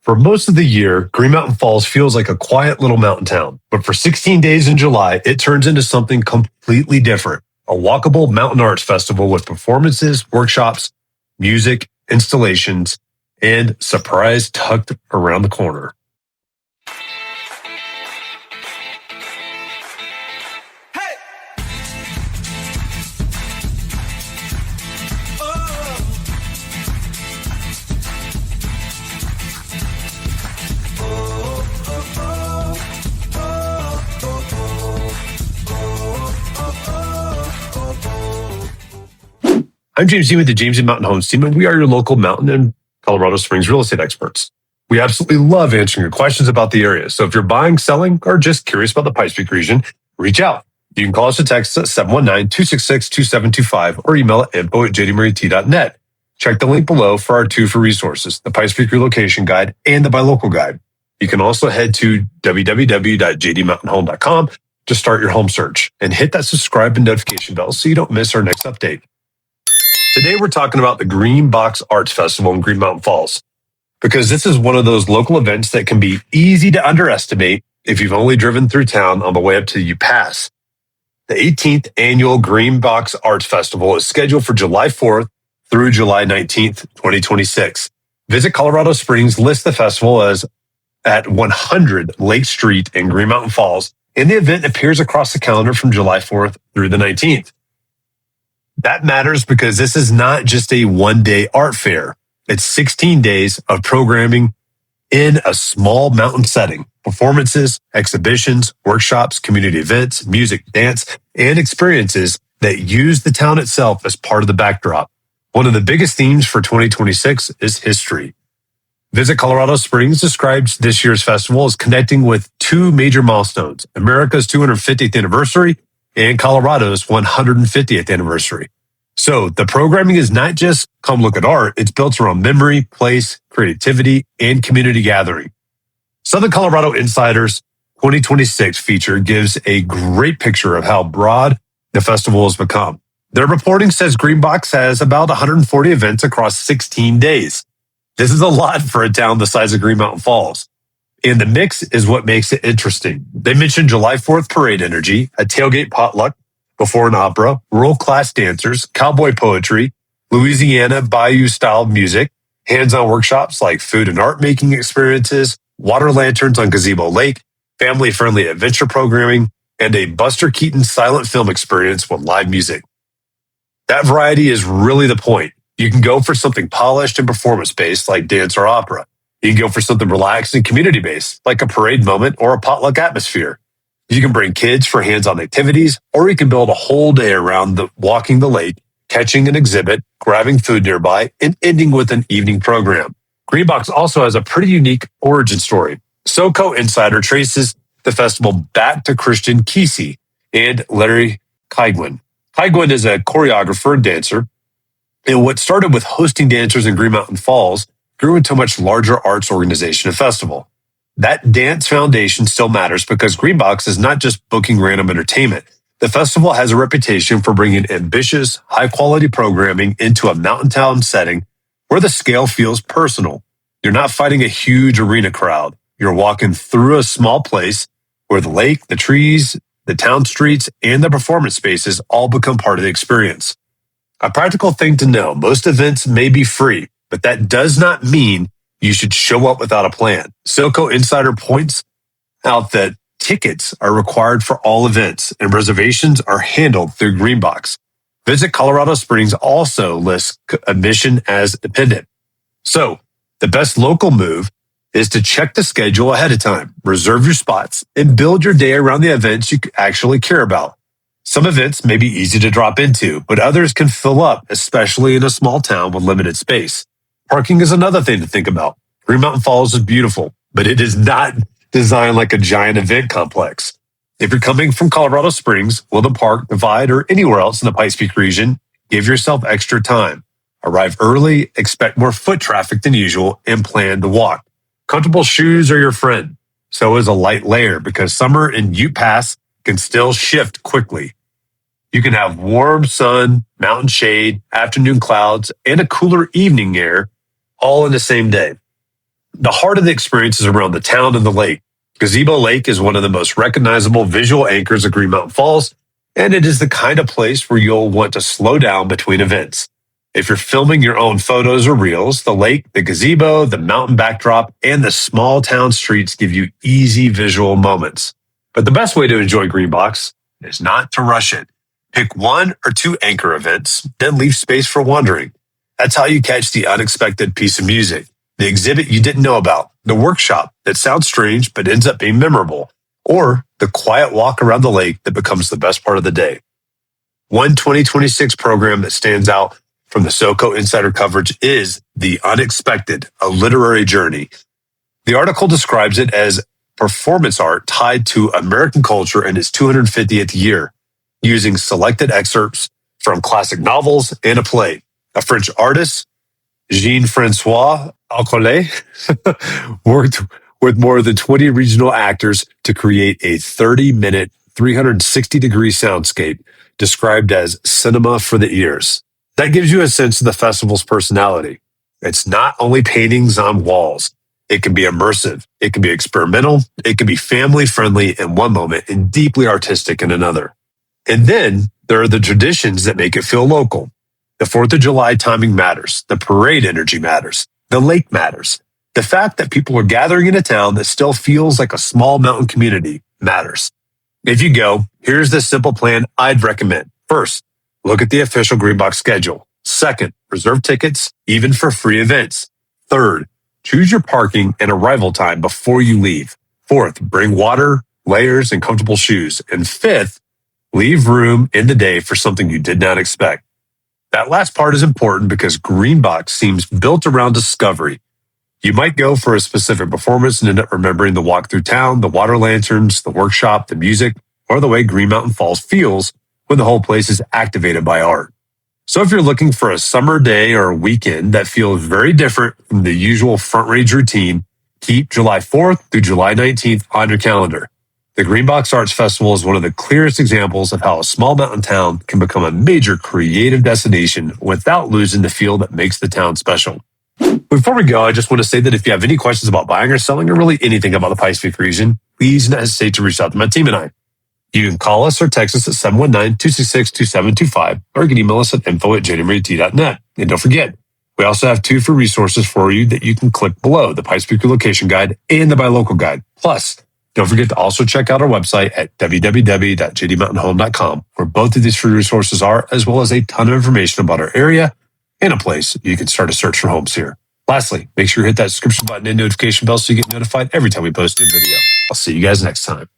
For most of the year, Green Mountain Falls feels like a quiet little mountain town. But for 16 days in July, it turns into something completely different. A walkable mountain arts festival with performances, workshops, music, installations, and surprise tucked around the corner. I'm James Dean with the James Dean Mountain Homes team, and we are your local mountain and Colorado Springs real estate experts. We absolutely love answering your questions about the area. So if you're buying, selling, or just curious about the Pikes Peak region, reach out. You can call us or text at 719-266-2725 or email at info@jdmarit.net. Check the link below for our two free resources, the Pikes Peak Relocation Guide and the Buy Local Guide. You can also head to www.jdmountainhome.com to start your home search and hit that subscribe and notification bell so you don't miss our next update. Today, we're talking about the Green Box Arts Festival in Green Mountain Falls, because this is one of those local events that can be easy to underestimate if you've only driven through town on the way up to U Pass. The 18th annual Green Box Arts Festival is scheduled for July 4th through July 19th, 2026. Visit Colorado Springs lists the festival as at 100 Lake Street in Green Mountain Falls, and the event appears across the calendar from July 4th through the 19th. That matters because this is not just a one-day art fair. It's 16 days of programming in a small mountain setting. Performances, exhibitions, workshops, community events, music, dance, and experiences that use the town itself as part of the backdrop. One of the biggest themes for 2026 is history. Visit Colorado Springs describes this year's festival as connecting with two major milestones, America's 250th anniversary and Colorado's 150th anniversary. So the programming is not just come look at art, it's built around memory, place, creativity, and community gathering. Southern Colorado Insider's 2026 feature gives a great picture of how broad the festival has become. Their reporting says Greenbox has about 140 events across 16 days. This is a lot for a town the size of Green Mountain Falls. And the mix is what makes it interesting. They mentioned July 4th parade energy, a tailgate potluck before an opera, world-class dancers, cowboy poetry, Louisiana bayou-style music, hands-on workshops like food and art making experiences, water lanterns on Gazebo Lake, family-friendly adventure programming, and a Buster Keaton silent film experience with live music. That variety is really the point. You can go for something polished and performance-based like dance or opera. You can go for something relaxed and community-based, like a parade moment or a potluck atmosphere. You can bring kids for hands-on activities, or you can build a whole day around walking the lake, catching an exhibit, grabbing food nearby, and ending with an evening program. Greenbox also has a pretty unique origin story. SoCo Insider traces the festival back to Christian Kesey and Larry Kygwin. Kygwin is a choreographer and dancer, and what started with hosting dancers in Green Mountain Falls grew into a much larger arts organization and festival. That dance foundation still matters because Greenbox is not just booking random entertainment. The festival has a reputation for bringing ambitious, high-quality programming into a mountain town setting where the scale feels personal. You're not fighting a huge arena crowd. You're walking through a small place where the lake, the trees, the town streets, and the performance spaces all become part of the experience. A practical thing to know, most events may be free, but that does not mean you should show up without a plan. SoCo Insider points out that tickets are required for all events and reservations are handled through Greenbox. Visit Colorado Springs also lists admission as dependent. So the best local move is to check the schedule ahead of time, reserve your spots, and build your day around the events you actually care about. Some events may be easy to drop into, but others can fill up, especially in a small town with limited space. Parking is another thing to think about. Green Mountain Falls is beautiful, but it is not designed like a giant event complex. If you're coming from Colorado Springs, Woodland Park, Divide, or anywhere else in the Pikes Peak region, give yourself extra time. Arrive early, expect more foot traffic than usual, and plan to walk. Comfortable shoes are your friend. So is a light layer because summer in Ute Pass can still shift quickly. You can have warm sun, mountain shade, afternoon clouds, and a cooler evening air all in the same day. The heart of the experience is around the town and the lake. Gazebo Lake is one of the most recognizable visual anchors of Green Mountain Falls, and it is the kind of place where you'll want to slow down between events. If you're filming your own photos or reels, the lake, the gazebo, the mountain backdrop, and the small town streets give you easy visual moments. But the best way to enjoy Greenbox is not to rush it. Pick one or two anchor events, then leave space for wandering. That's how you catch the unexpected piece of music, the exhibit you didn't know about, the workshop that sounds strange but ends up being memorable, or the quiet walk around the lake that becomes the best part of the day. One 2026 program that stands out from the SoCo Insider coverage is The Unexpected, a literary journey. The article describes it as performance art tied to American culture in its 250th year, using selected excerpts from classic novels and a play. A French artist, Jean-Francois Alcolet, worked with more than 20 regional actors to create a 30-minute, 360-degree soundscape described as cinema for the ears. That gives you a sense of the festival's personality. It's not only paintings on walls. It can be immersive. It can be experimental. It can be family-friendly in one moment and deeply artistic in another. And then there are the traditions that make it feel local. The 4th of July timing matters. The parade energy matters. The lake matters. The fact that people are gathering in a town that still feels like a small mountain community matters. If you go, here's the simple plan I'd recommend. First, look at the official Greenbox schedule. Second, reserve tickets, even for free events. Third, choose your parking and arrival time before you leave. Fourth, bring water, layers, and comfortable shoes. And fifth, leave room in the day for something you did not expect. That last part is important because Greenbox seems built around discovery. You might go for a specific performance and end up remembering the walk through town, the water lanterns, the workshop, the music, or the way Green Mountain Falls feels when the whole place is activated by art. So if you're looking for a summer day or a weekend that feels very different from the usual Front Range routine, keep July 4th through July 19th on your calendar. The Greenbox Arts Festival is one of the clearest examples of how a small mountain town can become a major creative destination without losing the feel that makes the town special. Before we go, I just want to say that if you have any questions about buying or selling or really anything about the Pikes Peak region, please don't hesitate to reach out to my team and I. You can call us or text us at 719-266-2725 or you can email us at info@jdmart.net. And don't forget, we also have 2 free resources for you that you can click below, the Pikes Peak Relocation Guide and the Buy Local Guide. Plus, don't forget to also check out our website at www.jdmountainhome.com, where both of these free resources are, as well as a ton of information about our area and a place you can start a search for homes here. Lastly, make sure you hit that subscription button and notification bell so you get notified every time we post a new video. I'll see you guys next time.